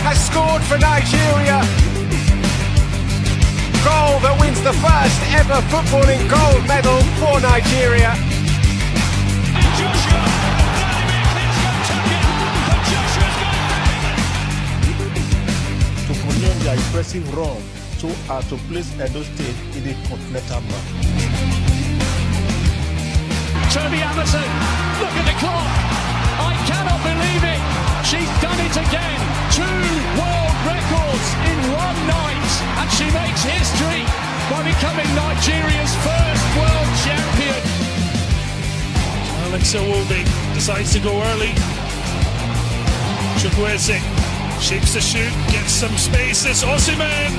Has scored for Nigeria. Goal that wins the first ever footballing gold medal for Nigeria. To continue their impressive run to place Edo State in the continental map. Toby Amazon, look at the clock. I cannot believe it. She's done it again. 2 world records in one night. And she makes history by becoming Nigeria's first world champion. Alex Iwobi decides to go early. Chukwueze shapes the shoot, gets some space. It's Osimhen.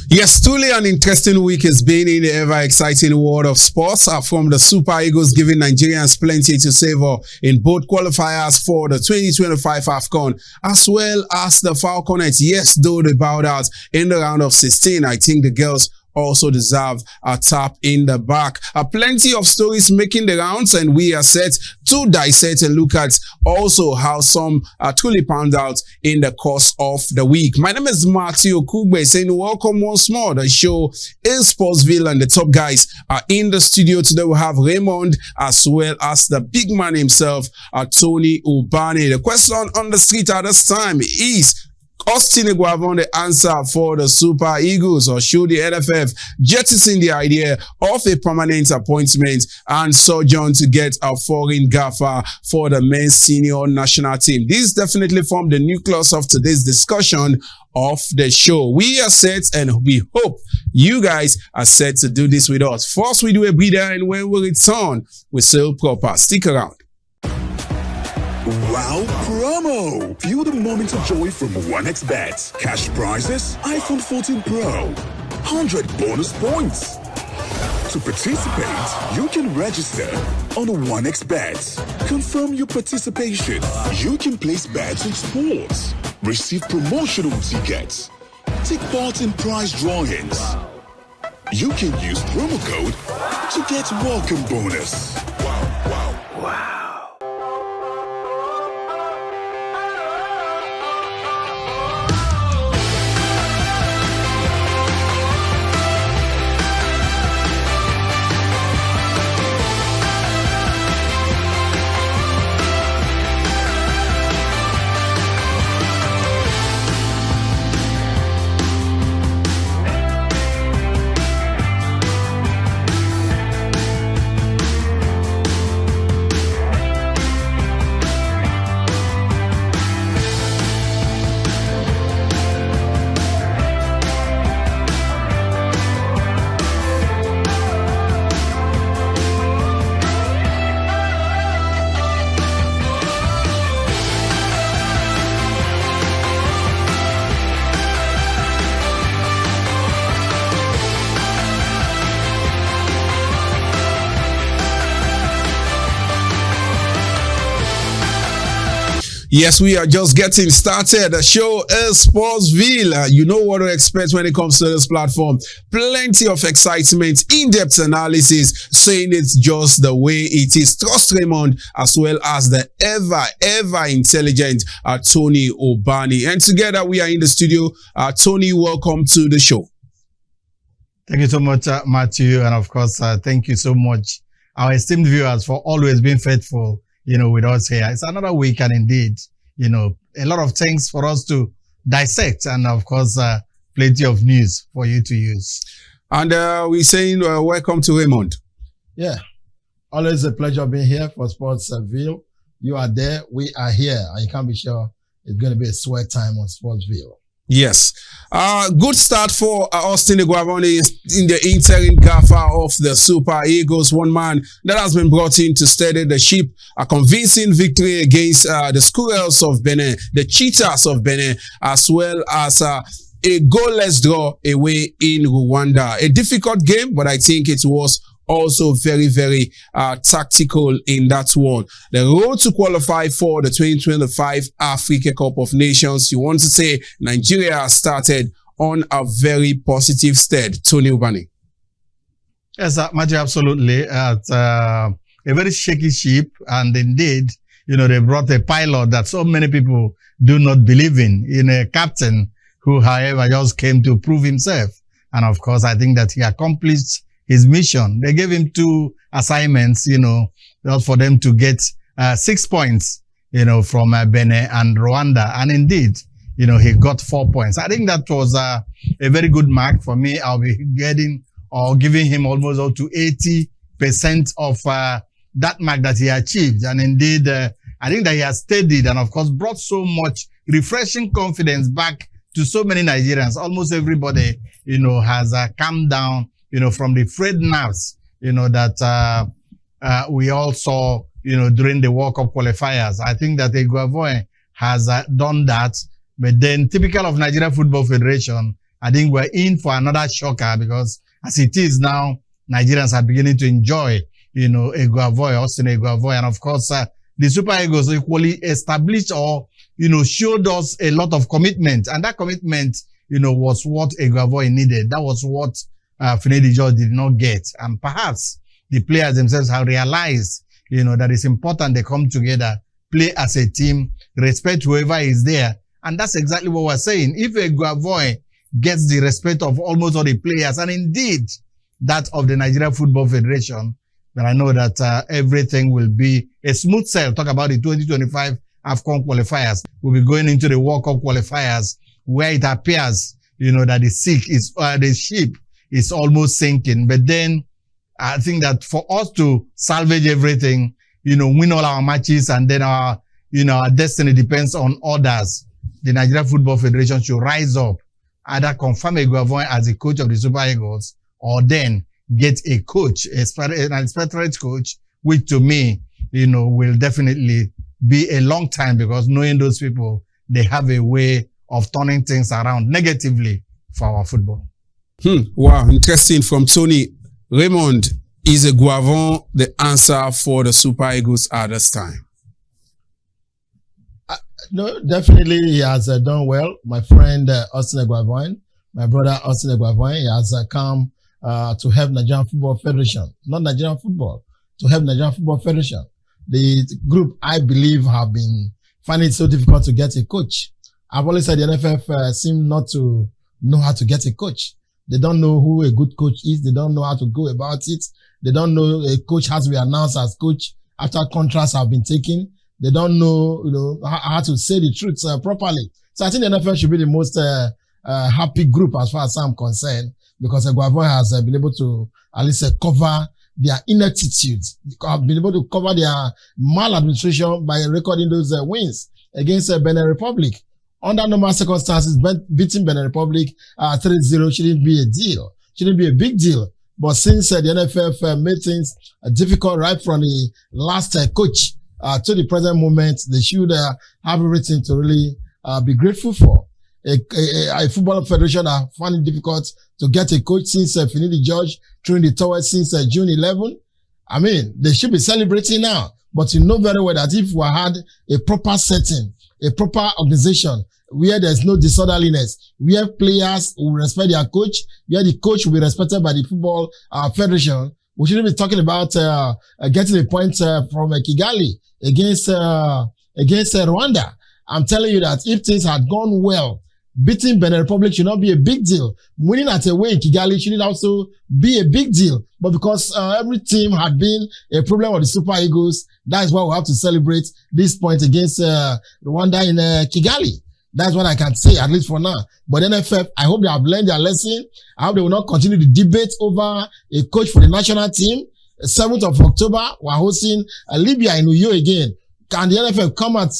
Yes, truly an interesting week has been in the ever-exciting world of sports. From the Super Eagles giving Nigerians plenty to savor in both qualifiers for the 2025 AFCON, as well as the Falconets. Yes, though they bowed out in the round of 16, I think the girls also deserve a tap in the back. Plenty of stories making the rounds, and we are set to dissect and look at also how some truly panned out in the course of the week. My name is Matthew Kugbe saying welcome once more. The show is Sportsville, and the top guys are in the studio today. We have Raymond as well as the big man himself, Tony Ubani. The question on the street at this time is, Austin Iguavon the answer for the Super Eagles, or should the NFF jettison the idea of a permanent appointment and sojourn to get a foreign gaffer for the men's senior national team? This definitely formed the nucleus of today's discussion of the show. We are set, and we hope you guys are set to do this with us. First, we do a breather, and when we return, we sell proper. Stick around. Wow promo! Feel the moment of joy from 1xBet. Cash prizes, iPhone 14 Pro, 100 bonus points. To participate, you can register on 1xBet. Confirm your participation. You can place bets on sports, receive promotional tickets, take part in prize drawings. You can use promo code to get welcome bonus. Wow. Yes, we are just getting started. The show is Sportsville. You know what to expect when it comes to this platform. Plenty of excitement, in-depth analysis, saying it's just the way it is. Trust Raymond, as well as the ever intelligent Tony Ubani. And together we are in the studio. Tony, welcome to the show. Thank you so much, Matthew. And of course, thank you so much, our esteemed viewers, for always being faithful, with us here. It's another week, and indeed, a lot of things for us to dissect, and of course, plenty of news for you to use. And we're saying welcome to Raymond. Yeah, always a pleasure being here for Sportsville. You are there, we are here, and you can be sure it's going to be a sweat time on Sportsville. Yes. Good start for Austin Iguavon in the interim gaffer of the Super Eagles. One man that has been brought in to steady the ship. A convincing victory against the Squirrels of Benin, the Cheetahs of Benin, as well as a goalless draw away in Rwanda. A difficult game, but I think it was also very, very tactical in that one. The road to qualify for the 2025 Africa Cup of Nations, you want to say Nigeria started on a very positive stead. Tony Ubani. Yes, Matthew, absolutely. It's a very shaky ship, and indeed, they brought a pilot that so many people do not believe in a captain who, however, just came to prove himself. And of course, I think that he accomplished his mission. They gave him 2 assignments, just for them to get 6 points, from Benin and Rwanda. And indeed, he got 4 points. I think that was a very good mark for me. I'll be giving him almost up to 80% of that mark that he achieved. And indeed, I think that he has steadied and, of course, brought so much refreshing confidence back to so many Nigerians. Almost everybody, has calmed down, from the frayed nerves, that we all saw, during the World Cup qualifiers. I think that Eguavoen has done that. But then, typical of Nigeria Football Federation, I think we're in for another shocker because as it is now, Nigerians are beginning to enjoy, Eguavoen, Austin Eguavoen. And of course, the Super Eagles equally established or, showed us a lot of commitment. And that commitment, was what Eguavoen needed. That was what Finidi George did not get. And perhaps the players themselves have realized, that it's important they come together, play as a team, respect whoever is there. And that's exactly what we're saying. If Eguavoen gets the respect of almost all the players, and indeed that of the Nigeria Football Federation, then I know that everything will be a smooth sail. Talk about the 2025 AFCON qualifiers. We'll be going into the World Cup qualifiers where it appears, that the ship is almost sinking. But then I think that for us to salvage everything, win all our matches, and then our destiny depends on others. The Nigeria Football Federation should rise up, either confirm Eguavoen as the coach of the Super Eagles, or then get a coach, an experienced coach, which to me, will definitely be a long time, because knowing those people, they have a way of turning things around negatively for our football. Wow, interesting from Tony. Raymond, is Eguavoen the answer for the Super Eagles at this time? No, definitely he has done well. My friend Austin Eguavoen, my brother Austin Eguavoen, he has come to help Nigerian Football Federation, not Nigerian football, to help Nigerian Football Federation. The group, I believe, have been finding it so difficult to get a coach. I've always said the NFF seem not to know how to get a coach. They don't know who a good coach is. They don't know how to go about it. They don't know a coach has to be announced as coach after contracts have been taken. They don't know, how to say the truth properly. So I think the NFL should be the most happy group as far as I'm concerned, because Eguavoen has been able to at least cover their ineptitude, have been able to cover their maladministration by recording those wins against Benin Republic. Under normal circumstances, beating Benin Republic 3-0 shouldn't be a deal, shouldn't be a big deal. But since the NFF made things difficult right from the last coach to the present moment, they should have everything to really be grateful for. A football federation are finding it difficult to get a coach since Finidi George throwing the towel since June 11. I mean, they should be celebrating now. But you know very well that if we had a proper setting, a proper organization, where there's no disorderliness, where players will respect their coach, where the coach will be respected by the football federation, we shouldn't be talking about getting a point from Kigali against Rwanda. I'm telling you that if things had gone well, beating Benin Republic should not be a big deal. Winning at away in Kigali shouldn't also be a big deal. But because every team had been a problem of the Super Eagles, that is why we have to celebrate this point against Rwanda in Kigali. That's what I can say, at least for now. But NFF, I hope they have learned their lesson. I hope they will not continue the debate over a coach for the national team. 7th of October, we're hosting Libya in Uyo again. Can the NFF come at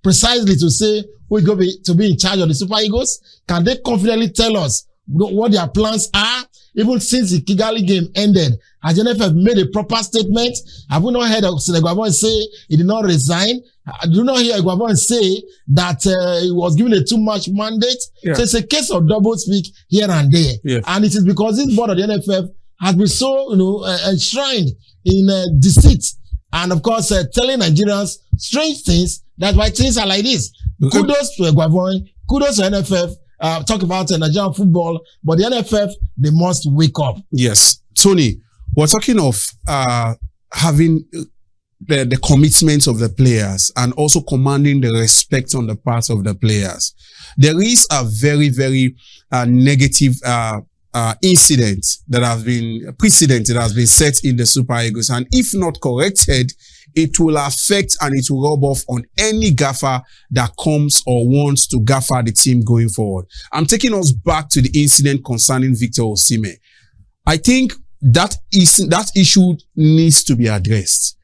precisely to say who is going to be in charge of the Super Eagles? Can they confidently tell us what their plans are? Even since the Kigali game ended, has the NFF made a proper statement? Have we not heard of Eguavoen say he did not resign? I do not hear Eguavoen say that he was given a too much mandate. Yeah. So it's a case of double speak here and there. Yeah. And it is because this board of the NFF has been so, enshrined in deceit. And of course, telling Nigerians strange things. That's why things are like this. Kudos to Eguavoin. Kudos to NFF. Talk about Nigerian football, but the NFF, they must wake up. Yes. Tony, we're talking of having the commitment of the players and also commanding the respect on the part of the players. There is a very, very negative precedent that has been set in the Super Eagles, and if not corrected, it will affect and it will rub off on any gaffer that comes or wants to gaffer the team going forward. I'm taking us back to the incident concerning Victor Osimhen. I think that issue needs to be addressed.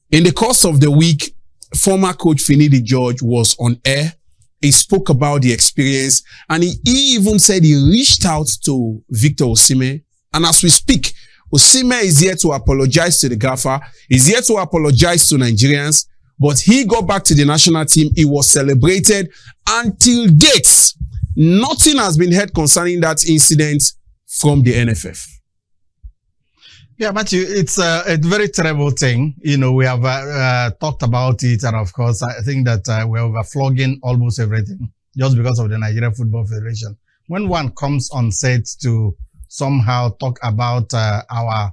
In the course of the week, former coach Finidi George was on air. He spoke about the experience, and he even said he reached out to Victor Osimhen. And as we speak, Osimhen is here to apologize to the gaffer. He's here to apologize to Nigerians. But he got back to the national team. He was celebrated. Until date, nothing has been heard concerning that incident from the NFF. Yeah, Matthew, it's a very terrible thing. We have talked about it, and of course, I think that we're overflogging almost everything just because of the Nigeria Football Federation. When one comes on set to somehow talk about our,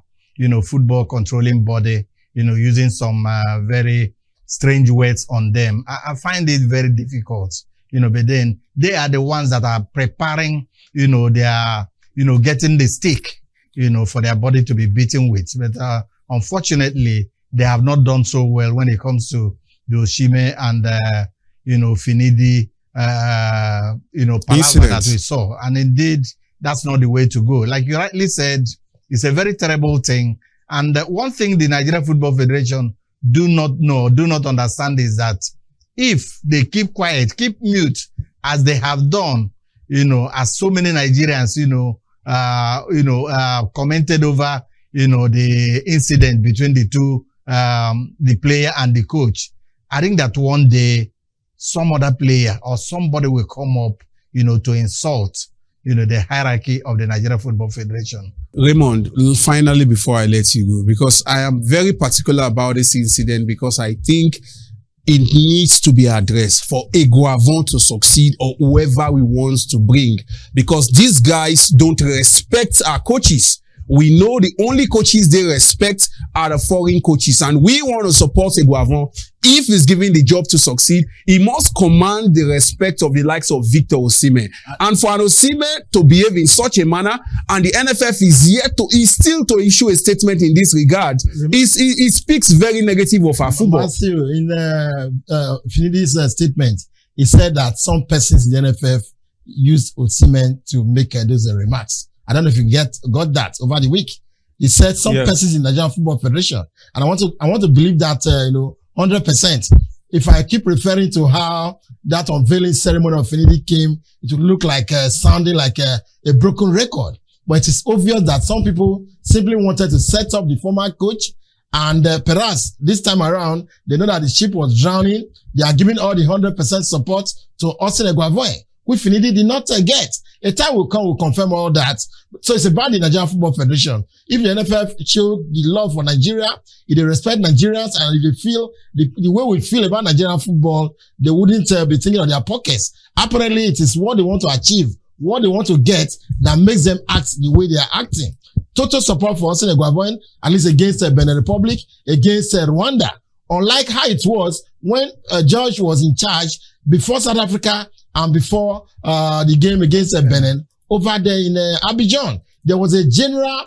football controlling body, using some very strange words on them, I find it very difficult. But then they are the ones that are preparing, they are, getting the stick, for their body to be beaten with. But unfortunately, they have not done so well when it comes to the Osimhen and, Finidi, palaver that we saw. And indeed, that's not the way to go. Like you rightly said, it's a very terrible thing. And one thing the Nigeria Football Federation do not understand is that if they keep quiet, keep mute, as they have done, as so many Nigerians, commented over, the incident between the two, the player and the coach. I think that one day some other player or somebody will come up, to insult, the hierarchy of the Nigeria Football Federation. Raymond, finally, before I let you go, because I am very particular about this incident, because I think it needs to be addressed for Eguavoin to succeed, or whoever we want to bring, because these guys don't respect our coaches. We know the only coaches they respect are the foreign coaches, and we want to support Eguavoin. If he's given the job to succeed, he must command the respect of the likes of Victor Osimhen. And for Osimhen to behave in such a manner, and the NFF is still to issue a statement in this regard, it speaks very negative of our football. Matthew, in Finidi's statement, he said that some persons in the NFF used Osimhen to make those remarks. I don't know if you got that over the week. He said some persons in the Nigerian Football Federation, and I want to believe that 100%. If I keep referring to how that unveiling ceremony of Finidi came, it would look like sounding like a broken record. But it is obvious that some people simply wanted to set up the former coach, and perhaps this time around they know that the ship was drowning. They are giving all the 100% support to Austin Eguavoin, which Finidi did not get. A time will come, will confirm all that. So it's about the Nigerian Football Federation. If the NFF show the love for Nigeria, if they respect Nigerians, and if they feel the way we feel about Nigerian football, they wouldn't be thinking of their pockets. Apparently, it is what they want to achieve, what they want to get, that makes them act the way they are acting. Total support for Austin Eguavoin, at least against Benin Republic, against Rwanda. Unlike how it was when George was in charge before South Africa and before the game against Benin over there in Abidjan. There was a general,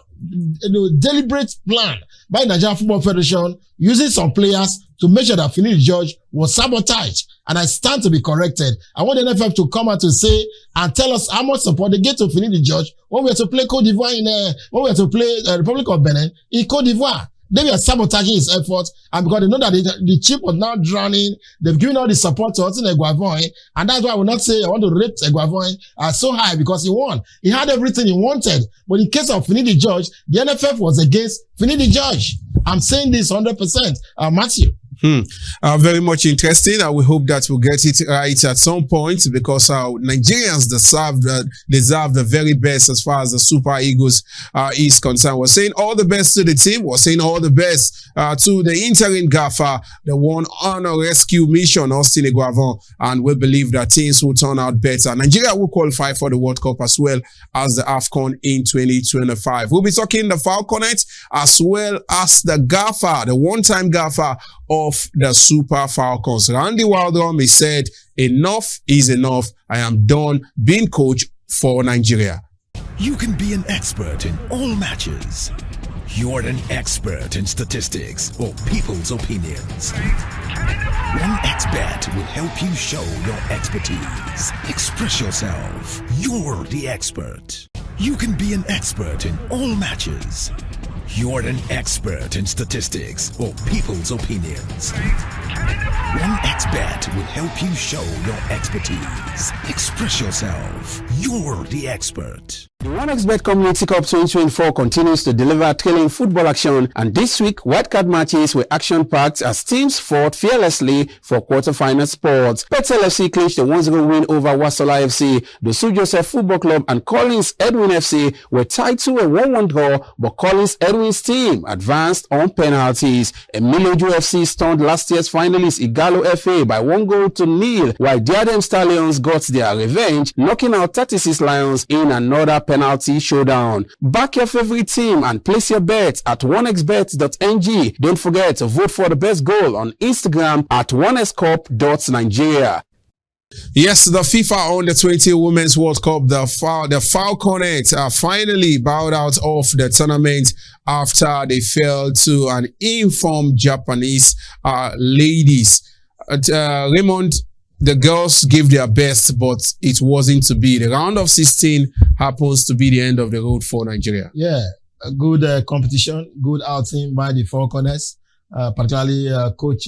deliberate plan by the Nigerian Football Federation using some players to make sure that Finidi George was sabotaged. And I stand to be corrected. I want the NFF to come out to say and tell us how much support they get to Finidi George when we have to play Cote d'Ivoire when we have to play Republic of Benin in Cote d'Ivoire. They were sabotaging his efforts, and because they know that the ship was now drowning, they've given all the support to Austin Eguavoin, and that's why I will not say I want to rate Eguavoin so high, because he won. He had everything he wanted, but in case of Finidi George, the NFF was against Finidi George. I'm saying this 100%. Matthew. Very much interesting. We hope that we'll get it right at some point because Nigerians deserve the very best as far as the Super Eagles is concerned. We're saying all the best to the team. We're saying all the best to the interim gaffer, the one on a rescue mission, Austin Eguavon, and we believe that things will turn out better. Nigeria will qualify for the World Cup as well as the AFCON in 2025. We'll be talking the Falconets as well as the gaffer, the one-time gaffer of the Super Falcons. Randy Waldron, he said, enough is enough. I am done being coach for Nigeria. You can be an expert in all matches. You're an expert in statistics or people's opinions. 1xBet will help you show your expertise. Express yourself. You're the expert. You can be an expert in all matches. You're an expert in statistics or people's opinions. 1xBet will help you show your expertise. Express yourself. You're the expert. The 1xBet Community Cup 2024 continues to deliver thrilling football action, and this week wildcard matches were action-packed as teams fought fearlessly for quarter-final spots. Petel FC clinched a 1-0 win over Wasola FC. The Sue Joseph Football Club and Collins Edwin FC were tied to a 1-1 draw, but Collins Edwin's team advanced on penalties. Emiloju FC stunned last year's finalist Igalo FA by 1-0, while Diadem Stallions got their revenge, knocking out 36 Lions in another penalty showdown. Back your favorite team and place your bets at 1xbet.ng. Don't forget to vote for the best goal on Instagram at 1xcup.nigeria. Yes, the FIFA Under-20 Women's World Cup, the Falconets finally bowed out of the tournament after they fell to an informed Japanese ladies. Raymond, the girls gave their best, but it wasn't to be. The round of 16 happens to be the end of the road for Nigeria. Yeah, a good competition, good outing by the Falconets, particularly Coach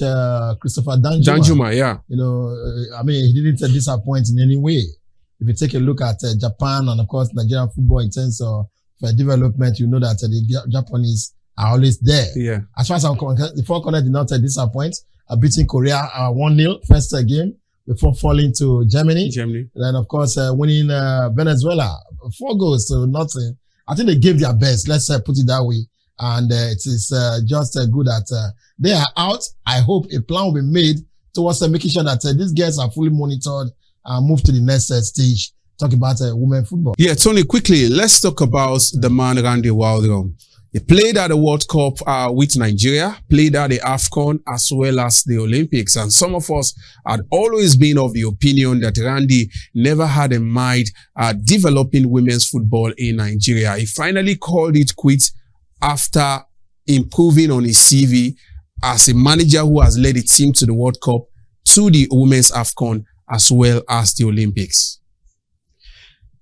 Christopher Danjuma. Yeah. You know, I mean, he didn't disappoint in any way. If you take a look at Japan and, of course, Nigerian football in terms of development, you know that the Japanese are always there. Yeah. As far as I'm concerned, the Falconets did not disappoint, beating Korea 1-0 first game before falling to Germany. Then, of course, winning Venezuela 4-0. I think they gave their best. Let's put it that way. And it is just good that they are out. I hope a plan will be made towards making sure that these girls are fully monitored and move to the next stage. Talk about women football. Yeah, Tony, quickly, let's talk about the man Randy Waldron. He played at the World Cup with Nigeria, played at the AFCON as well as the Olympics. And some of us had always been of the opinion that Randy never had in mind developing women's football in Nigeria. He finally called it quits after improving on his CV as a manager who has led the team to the World Cup, to the Women's AFCON, as well as the Olympics.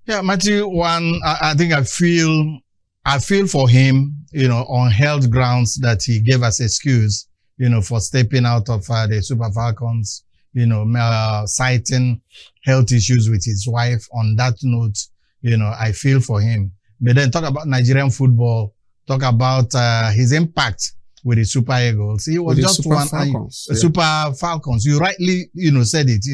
Yeah, Matthew, I think I feel for him, on health grounds that he gave us excuse, for stepping out of the Super Falcons, citing health issues with his wife. On that note, I feel for him. But then talk about Nigerian football, talk about his impact with the Super Eagles. He was just Super Falcons. Super Falcons. You rightly, said it,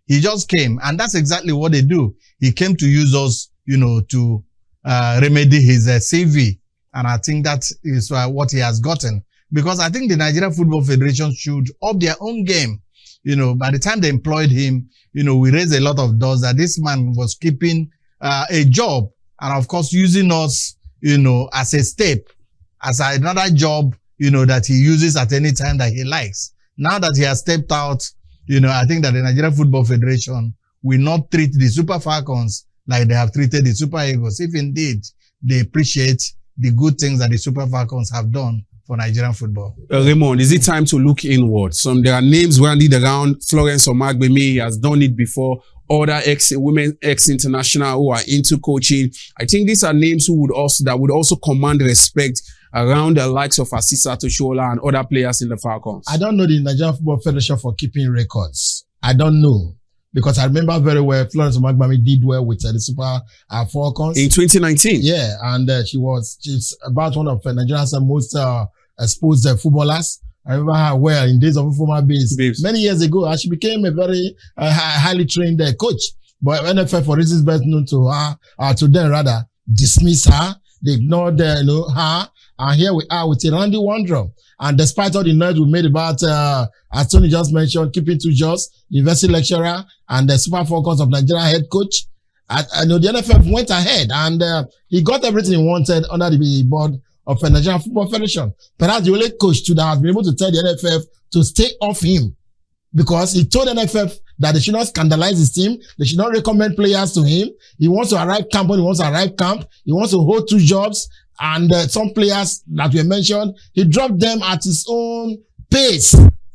he just came, and that's exactly what they do. He came to use us, to remedy his CV. And I think that is what he has gotten. Because I think the Nigerian Football Federation should up their own game. By the time they employed him, we raised a lot of doors that this man was keeping a job. And of course, using us, as a step, as another job, that he uses at any time that he likes. Now that he has stepped out, I think that the Nigerian Football Federation will not treat the Super Falcons like they have treated the Super Eagles, if indeed they appreciate the good things that the Super Falcons have done for Nigerian football. Raymond, is it time to look inward? There are names randied around. Florence Omagbemi has done it before. Other women ex-international who are into coaching. I think these are names that would also command respect around the likes of Asisa Toshola and other players in the Falcons. I don't know the Nigerian Football Federation for keeping records. I don't know. Because I remember very well, Florence Omagbami did well with the Super Falcons. In 2019. Yeah, and she's about one of Nigeria's most exposed footballers. I remember her well in days of former base. Many years ago, and she became a very highly trained coach. But NFL, for reasons best known to her, to them rather, dismiss her. They ignored her. And here we are with a Randy Wandrum. And despite all the noise we made about, as Tony just mentioned, keeping 2 jobs, university lecturer, and the Super Falcons of Nigeria head coach, I know the NFF went ahead and he got everything he wanted under the board of the Nigerian Football Federation. Perhaps the only coach that has been able to tell the NFF to stay off him, because he told NFF that they should not scandalize his team. They should not recommend players to him. He wants to arrive camp when he wants to arrive camp. He wants to hold 2 jobs. And some players that were mentioned, he dropped them at his own pace,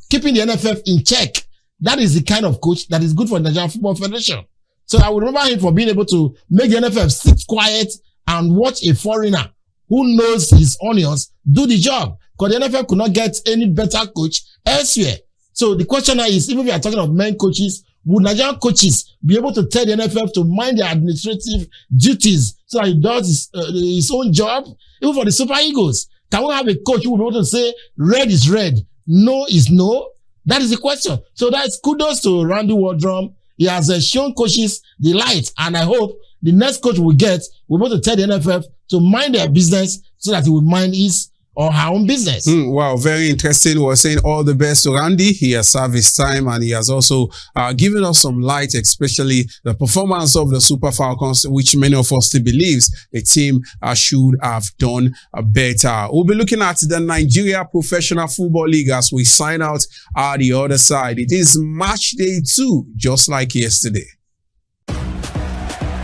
keeping the NFF in check. That is the kind of coach that is good for the Nigerian Football Federation. So I would remember him for being able to make the NFF sit quiet and watch a foreigner who knows his onions do the job. Because the NFF could not get any better coach elsewhere. So the question now is, even if we are talking of men coaches, would Nigerian coaches be able to tell the NFF to mind their administrative duties so that he does his own job? Even for the Super Eagles, can we have a coach who will be able to say red is red, no is no? That is the question. So that's kudos to Randy Wardrum. He has shown coaches the light, and I hope the next coach we get will be able to tell the NFF to mind their business so that he will mind his or her own business. Wow, very interesting. We're saying all the best to Randy. He has served his time and he has also given us some light, especially the performance of the Super Falcons, which many of us still believes the team should have done better. We'll be looking at the Nigeria Professional Football League as we sign out at the other side. It is match day 2, just like yesterday.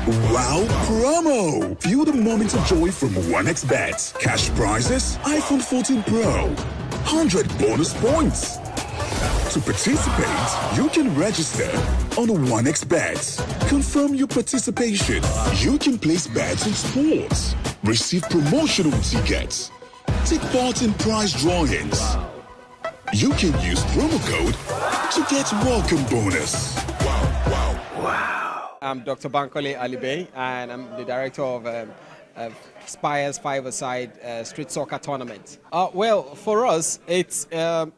Wow promo! Feel the moment of joy from 1xBet. Cash prizes, iPhone 14 Pro, 100 bonus points. To participate, you can register on 1xBet. Confirm your participation. You can place bets on sports, receive promotional tickets, take part in prize drawings. You can use promo code to get welcome bonus. Wow. I'm Dr. Bankole Alibey, and I'm the director of Spire's 5-a-side street soccer tournament. Well, for us, it's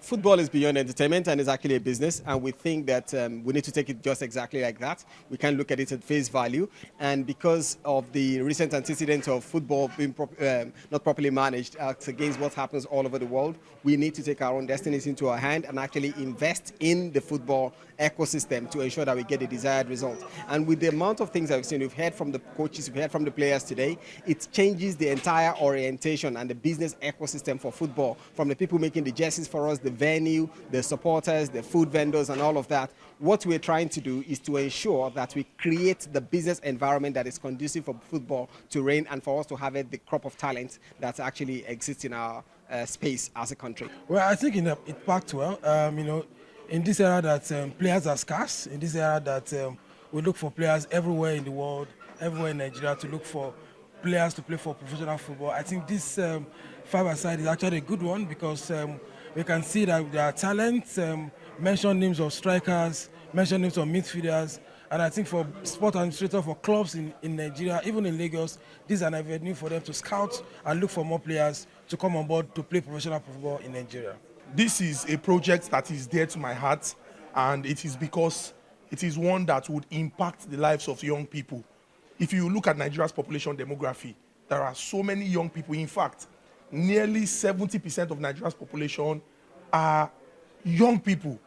football is beyond entertainment and is actually a business, and we think that we need to take it just exactly like that. We can look at it at face value, and because of the recent antecedent of football being not properly managed against what happens all over the world, we need to take our own destinies into our hand and actually invest in the football ecosystem to ensure that we get the desired result. And with the amount of things that we've seen, we've heard from the coaches, we've heard from the players today, it changes the entire orientation and the business ecosystem for football, from the people making the jerseys for us, the venue, the supporters, the food vendors, and all of that. What we're trying to do is to ensure that we create the business environment that is conducive for football to reign and for us to have the crop of talent that actually exists in our space as a country. Well, I think it packed well. In this era that players are scarce, in this era that we look for players everywhere in the world, everywhere in Nigeria, to look for players to play for professional football. I think this 5-a-side is actually a good one because we can see that there are talents, mention names of strikers, mention names of midfielders, and I think for sport administrators, for clubs in Nigeria, even in Lagos, this is an avenue for them to scout and look for more players to come on board to play professional football in Nigeria. This is a project that is dear to my heart, and it is because it is one that would impact the lives of young people. If you look at Nigeria's population demography, there are so many young people. In fact, nearly 70% of Nigeria's population are young people.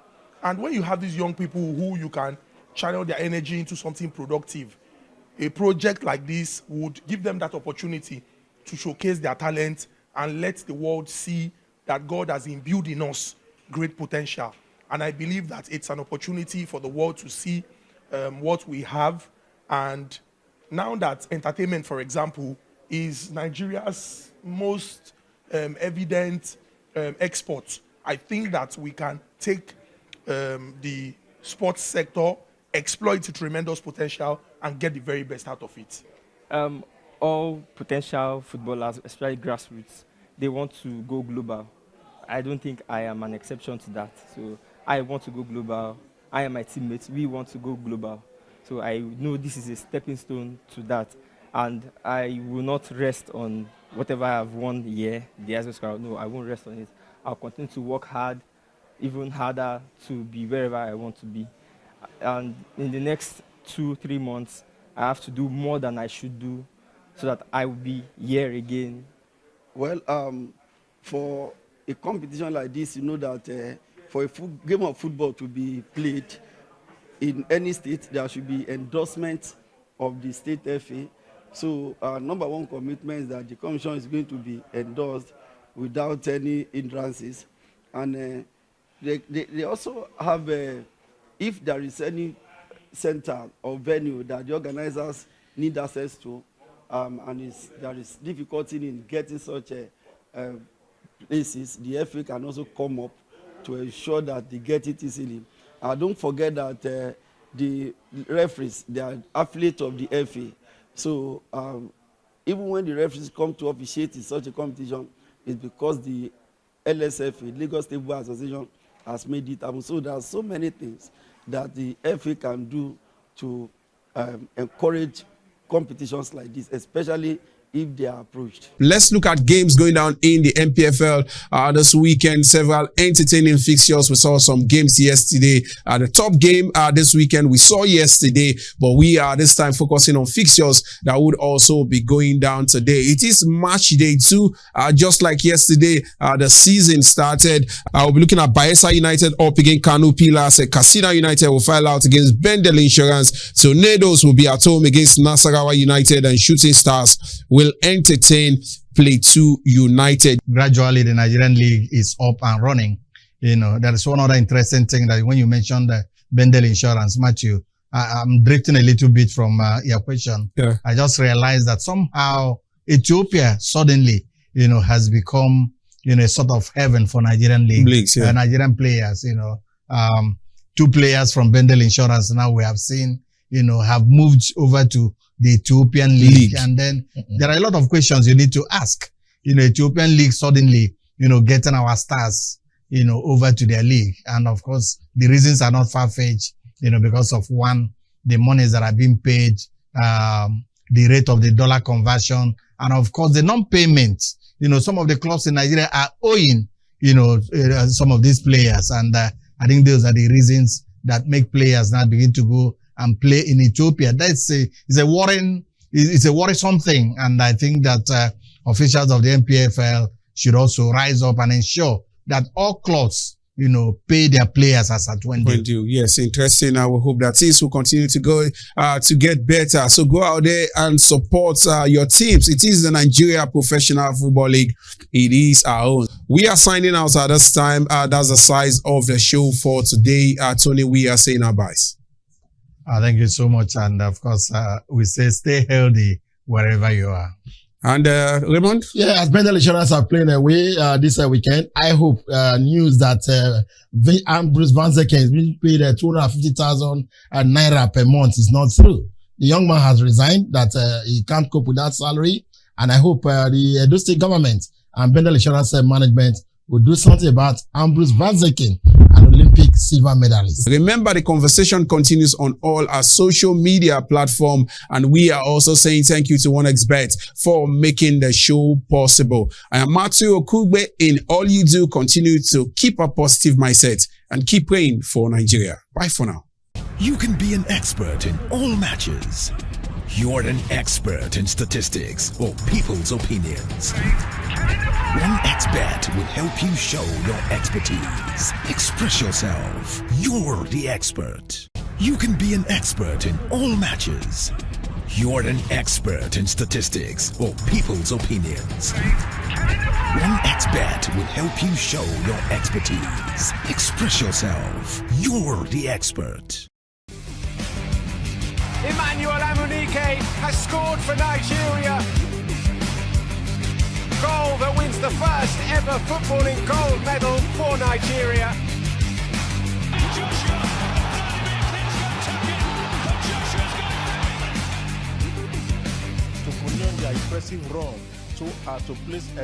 And when you have these young people who you can channel their energy into something productive, a project like this would give them that opportunity to showcase their talent and let the world see that God has imbued in us great potential. And I believe that it's an opportunity for the world to see what we have. And now that entertainment, for example, is Nigeria's most evident export, I think that we can take the sports sector, exploit its tremendous potential, and get the very best out of it. All potential footballers, especially grassroots, they want to go global. I don't think I am an exception to that. So I want to go global. I and my teammates, we want to go global. So I know this is a stepping stone to that. And I will not rest on whatever I've won here, the ISO score. No, I won't rest on it. I'll continue to work hard, even harder, to be wherever I want to be. And in the next 2-3 months, I have to do more than I should do so that I will be here again. Well, for a competition like this, you know that for a game of football to be played in any state, there should be endorsement of the state FA. So number one commitment is that the commission is going to be endorsed without any hindrances. And they also have, if there is any center or venue that the organizers need access to, and there is difficulty in getting such places, the FA can also come up to ensure that they get it easily. Don't forget that the referees, they are affiliates of the FA. So even when the referees come to officiate in such a competition, it's because the LSFA, Lagos State Football Association, has made it happen. So there are so many things that the FA can do to encourage competitions like this, especially if they are approached. Let's look at games going down in the MPFL this weekend. Several entertaining fixtures. We saw some games yesterday. The top game this weekend we saw yesterday, but we are this time focusing on fixtures that would also be going down today. It is match day 2. Just like yesterday, the season started. We'll be looking at Bayelsa United up against Kano Pillars. Katsina United will file out against Bendel Insurance. Tornadoes will be at home against Nasarawa United, and Shooting Stars will entertain Plateau United. Gradually, the Nigerian league is up and running. You know, there is one other interesting thing that when you mentioned the Bendel Insurance, Matthew, I'm drifting a little bit from your question. Yeah. I just realized that somehow Ethiopia suddenly, you know, has become, you know, a sort of heaven for Nigerian leagues, yeah. Nigerian players. You know, 2 players from Bendel Insurance now we have seen, you know, have moved over to the Ethiopian League. And then there are a lot of questions you need to ask. You know, Ethiopian League suddenly, you know, getting our stars, you know, over to their league. And of course, the reasons are not far-fetched, you know, because of one, the monies that are being paid, the rate of the dollar conversion, and of course, the non-payment. You know, some of the clubs in Nigeria are owing, you know, some of these players. And I think those are the reasons that make players now begin to go and play in Ethiopia. It's a worrisome thing. And I think that officials of the MPFL should also rise up and ensure that all clubs, you know, pay their players as at when they do. Yes, interesting. I will hope that things will continue to go to get better. So go out there and support your teams. It is the Nigeria Professional Football League. It is our own. We are signing out at this time. That's the size of the show for today. Tony, we are saying our byes. Thank you so much. And of course, we say stay healthy wherever you are. And Raymond? Yeah, as Bendel Insurance are playing away this weekend, I hope news that Ambrose Van Zeken is being paid 250,000 naira per month is not true. The young man has resigned, that he can't cope with that salary. And I hope the Edo State government and Bendel Insurance management will do something about Ambrose Van Zeken, an Olympic silver medalist. Remember, the conversation continues on all our social media platforms, and we are also saying thank you to OneXBet for making the show possible. I am Matthew Okugbe. In all you do, continue to keep a positive mindset and keep praying for Nigeria. Bye for now. You can be an expert in all matches. You're an expert in statistics or people's opinions. OneXBet will help you show your expertise. Express yourself. You're the expert. You can be an expert in all matches. You're an expert in statistics or people's opinions. OneXBet will help you show your expertise. Express yourself. You're the expert. Emmanuel Amunike has scored for Nigeria. Goal that wins the first ever footballing gold medal for Nigeria. To condemn their impressive run to place